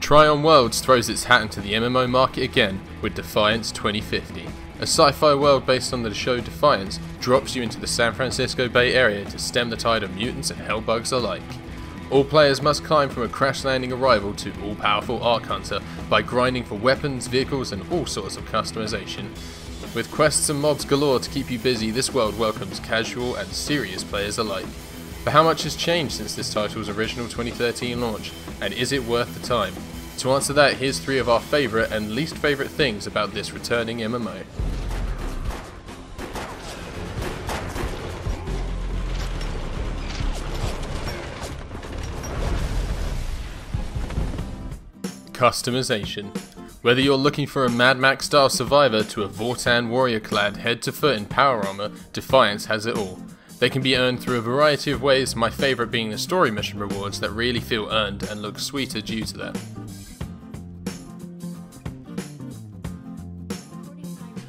Tryon Worlds throws its hat into the MMO market again with Defiance 2050. A sci-fi world based on the show Defiance drops you into the San Francisco Bay Area to stem the tide of mutants and hellbugs alike. All players must climb from a crash-landing arrival to all-powerful Ark Hunter by grinding for weapons, vehicles and all sorts of customization. With quests and mobs galore to keep you busy, this world welcomes casual and serious players alike. But how much has changed since this title's original 2013 launch, and is it worth the time? To answer that, here's 3 of our favourite and least favourite things about this returning MMO. Customization. Whether you're looking for a Mad Max style survivor to a Vortan warrior clad head to foot in power armor, Defiance has it all. They can be earned through a variety of ways, my favourite being the story mission rewards that really feel earned and look sweeter due to that.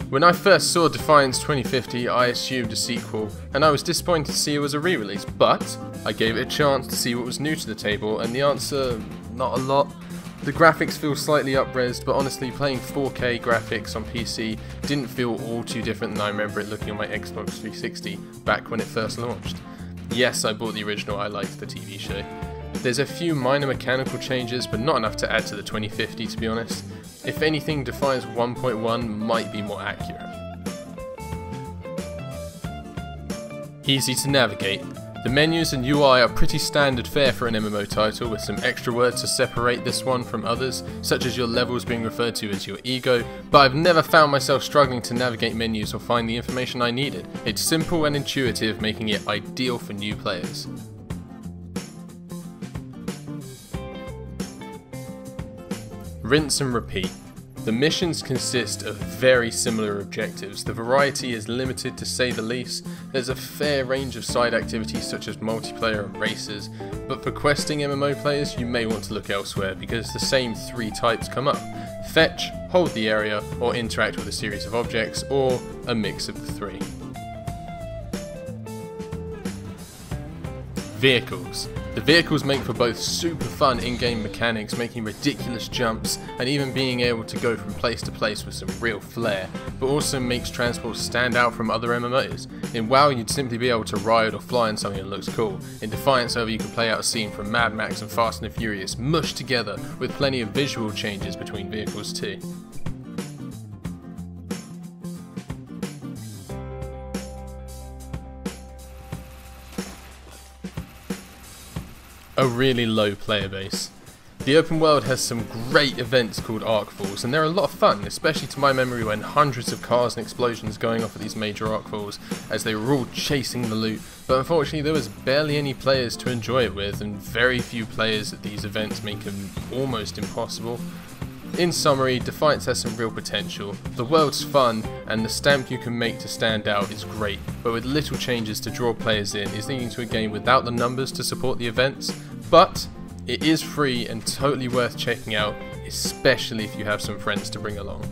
When I first saw Defiance 2050, I assumed a sequel, and I was disappointed to see it was a re-release, but I gave it a chance to see what was new to the table, and the answer, not a lot. The graphics feel slightly up-resed, but honestly playing 4K graphics on PC didn't feel all too different than I remember it looking on my Xbox 360 back when it first launched. Yes, I bought the original, I liked the TV show. There's a few minor mechanical changes, but not enough to add to the 2050 to be honest. If anything, Defiance 1.1 might be more accurate. Easy to navigate. The menus and UI are pretty standard fare for an MMO title, with some extra words to separate this one from others, such as your levels being referred to as your ego, but I've never found myself struggling to navigate menus or find the information I needed. It's simple and intuitive, making it ideal for new players. Rinse and repeat. The missions consist of very similar objectives. The variety is limited to say the least. There's a fair range of side activities such as multiplayer and races, but for questing MMO players you may want to look elsewhere because the same 3 types come up. Fetch, hold the area, or interact with a series of objects, or a mix of the 3. Vehicles. The vehicles make for both super fun in-game mechanics, making ridiculous jumps and even being able to go from place to place with some real flair, but also makes transport stand out from other MMOs. In WoW you'd simply be able to ride or fly on something that looks cool. In Defiance however you can play out a scene from Mad Max and Fast and the Furious mushed together with plenty of visual changes between vehicles too. A really low player base. The open world has some great events called Arkfalls, and they're a lot of fun, especially to my memory when hundreds of cars and explosions going off at these major Arkfalls as they were all chasing the loot, but unfortunately there was barely any players to enjoy it with, and very few players at these events make them almost impossible. In summary, Defiance has some real potential. The world's fun, and the stamp you can make to stand out is great, but with little changes to draw players in is leading to a game without the numbers to support the events, but it is free and totally worth checking out, especially if you have some friends to bring along.